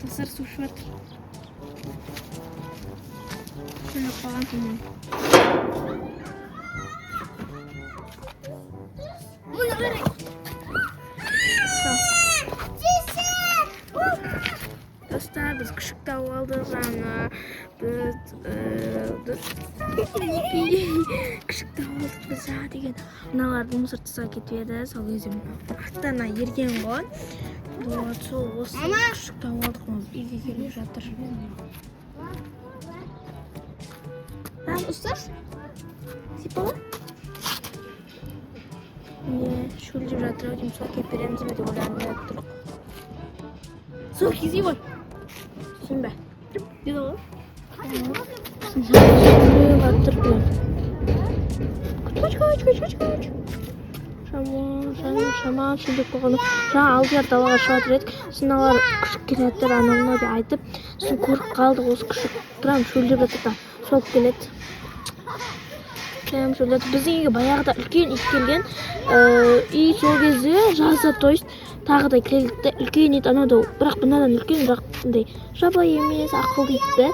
Тасар су ішіп жатыр. Шөліп қалған түнен. Мұны қарай. Достар, біз күшік тауып алдық. Күшік тауып алдық біз деген. Мыналарды мусор тастауға кетіп еді. Сол кезде аттана ерген ғой. Сол осы күшік тауып алдық. Үйге келіп жатыр. Ұстар? Сипалы? Шөлдеп жатыр. Жұмысқа келіп береміз бе деп ойланып тұрмын. Сол кезей ғой. Сен бе? Деді ғой? Шамал шөлдеп қойғаны. Жаңа алдылар далаға шығатыр едік. Сыналар күшік келеттір, анауына деп айтып. Сосын көріп қалдық осы күшік. Тұрам шөлдеп жатыр да. Шолып келеді. Біздің үйге баяғыда үлкен ит келген. Үй сол кезде жазда тойыс тағы да келді. Үлкен ит анау да, бірақ бұнадан үлкен, бірақ бұндай жабайы емес, ақылды итті.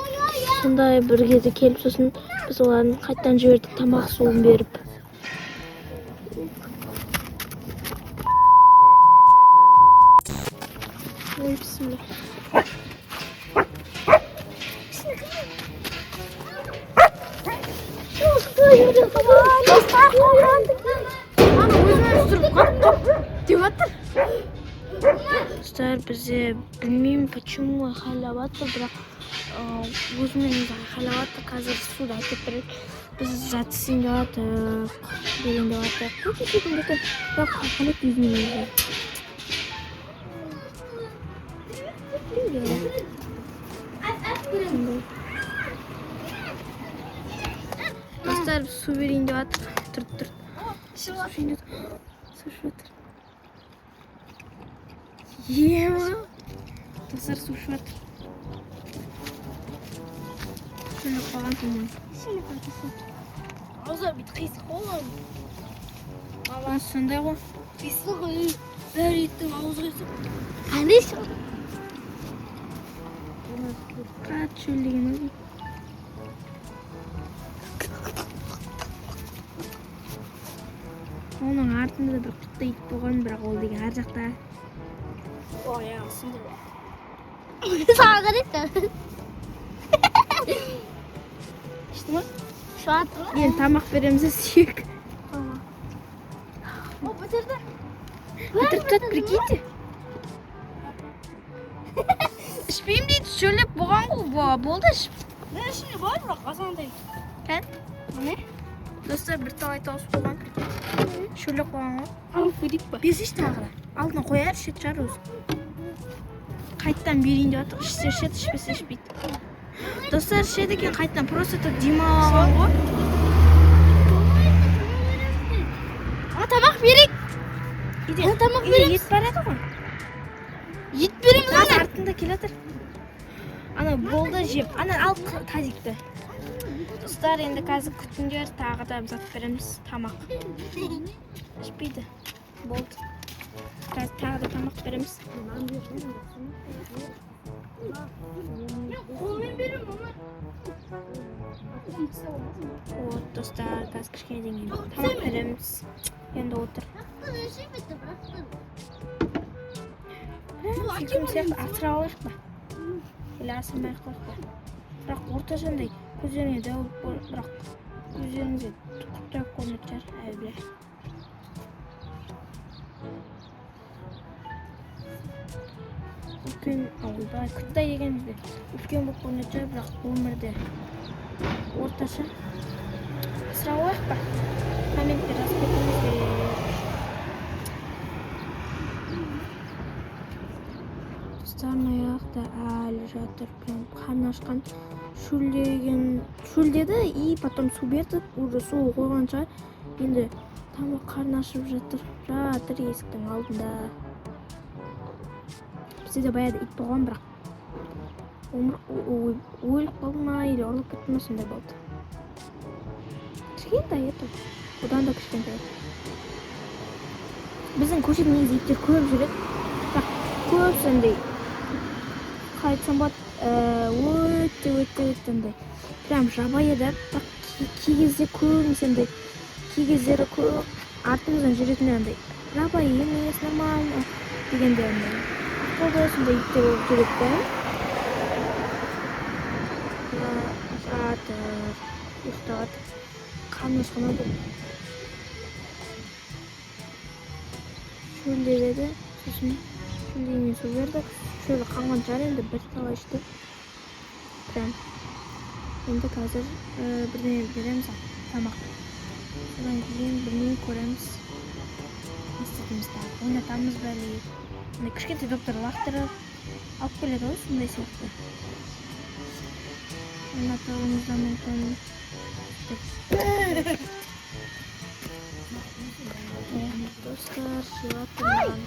Сондай бір кезде келіп, сосын біз оларын қайттан жібердік, тамақ суын беріп. Ой, бісміллә. Достар, бізде білмеймін, почему айқайлаватыр, бірақ өзімен өзі айқайлаватыр. Қазір суда айтып береді. Біз жатсын деп жатық, деген деп жатық. Бірақ айқайлап өзімен өзі. Достар, су берейін деп жатыр. Тұр. Су ішіп жатыр. Ема! Достар, су ішіп жатыр. Шөліп қалған түнен. Аузы бит қисық ғой. Сондай ғой. Қисық ғой. Бәрі иттің аузы қисық. Қандай шығыр? Қат шөлдеген өзі. Оның артында да бір құтты ит болған, бірақ ол деген ар жақта. Ой, сынды ба. Саған қарайды. Ішті ма? Шуат. Енді тамақ береміз, сүйек. О, бітірді. Бітіріп, прикиньте. Ішпеймін дейді, шөлеп болған ғой, болды ішіп. Мен ішінде бар, бірақ азандай. Кән? Не? Достар, бір талай тауыс болған, прикиньте. Шөлеп болған ғой. Алып көйдік па? Без еш тағыра. Алдына қояр, ішет жар өзі. Қайттан берейін деп атық, ішсе ішет, ішпесе ішпейді. Достар, ішеді екен қайттан, просто так демалған ғой. Тамақ берейік. Тамақ береміз. Ет барады ғой. Ет береміз Қазір артында келатыр. Ана болды жеп. Ана ал тазикті. Достар, енді қазір күтіңдер, тағы да зат береміз, тамақ. Ішпейді. Болды. Қазір тағы да тамақ береміз. Қолмен берем, оны. Вот, достар, қазір кішкене деген тамақ береміз. Енді отыр. Сүйкім сияқты асыра алайық па? Или асырмай қойық па? Бірақ орташандай көздеріне дәу бірақ көздеріңізге құттайып көрінетін шығар, әлі. Үлкен, ойбай, күттай дегенімізде үлкен болып көрінетін шығар, бірақ өмірде орташа асыра алайық па? Комментте жазып кетіңіздер. Достардың аяқта әлі жатыр, прям қан ашқан. Шөлдеді и потом су бердік, уже су қойған шығар. Енді тамақ қарын ашып жатыр есіктің алдында. Бізде де баяғыда ит болған, бірақ өліп қалды ма или ұрлап кетті ма, сондай болды. Кішкентай еді, одан да кішкентай. Біздің көшеде негізі иттер көп жүреді, бірақ көп сондай қалай айтсам болады, өте андай прям жабайы да, бірақ кей кезде көбінесе андай, кей кездері көп артымыздан жүретіндер андай жабайы емес, нормально дегенде андай қолда сондай иттер болып жүреді да. Жатыр, ұйықтап қаны шанады. Шөлдеп еді, сосын шөлдеймен су бердік. Шөлі қанған шығар енді, бір талай ішті. Прям енді қазір бірдеңе береміз, тамақ. Содан кейін білмей көреміз. Не істейтініміз тағы, ойнатамыз бәле. Кішкентай доктор лақтырып алып келеді ғой, сондай сияқты. Ойнатуымыз да мүмкін. Достар, жеп жатырмын.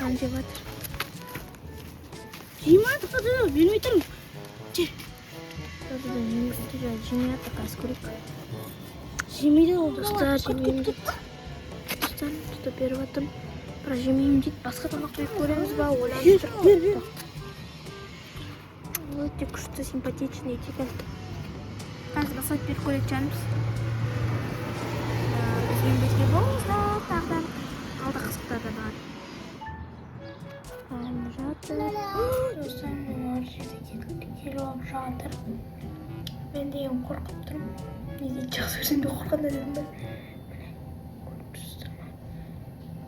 Нан жеп жатыр. Жемейді қазір, бермей тұрмын. Жемей жатыр, қазір көрейік. Жемейді ол Достар, жемеймін дейді. Достар, тұтып беріп жатырмын. Бірақ жемеймін дейді. Басқа тамақ беріп көреміз ба? Ойланып тұрмын. Өте күшті, симпатичный секілді. Қазір басқа беріп көрейік жанымыз. Бізбен бірге болыңыздар, тағыдан алда қызықтар да бар. Жатыр. Достар, мына жерде келіп алып жатыр. Мен деген қорқып тұрмын. Неге жақсы өзімді қорқанда дедім бе? Көріп тұрсыздар ма?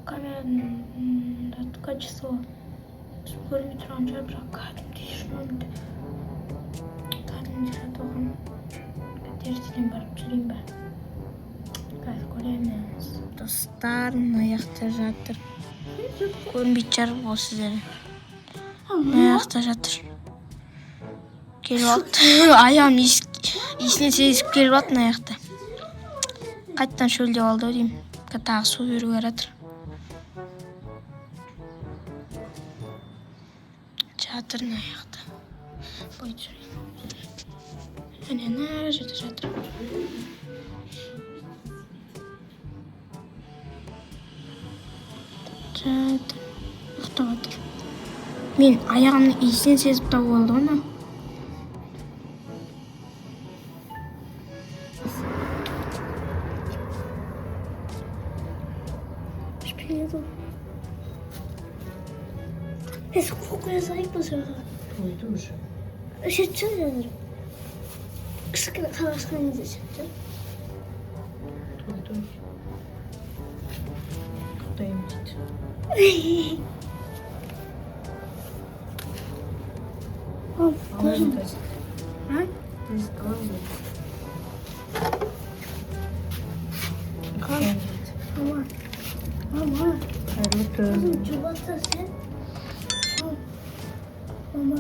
Камераның качество көрмей тұрған шығар, бірақ кәдімгідей шынымен кәдімгідей жатылған. Терістен барып жүрейін бе? Қазір көреміз. Достар, мына жақта жатыр. Көрінбейді шығар ол сіздерге. Мына жақта жатыр. Келіп алды. Аяғым есіне сезіп келіп алды мына жақта. Қайттан шөлдеп алды ау деймін. Тағы су беруге жатыр. Жатыр мына жақта. Бой жүрейін. Әне ана жерде жатыр. Жатыр. Ұйықтап жатыр. Мен аяғымның иісін сезіп тауып алды ғой мына. Привет. Сколько я заебался? Ой, тоже. Сейчас что я говорю? Хорошо, не здесь. Ой, тоже. Кто-нибудь. Кожан. А? Не скажу. Мама. Мама. Hayırlı Çubuğu sen. Mama.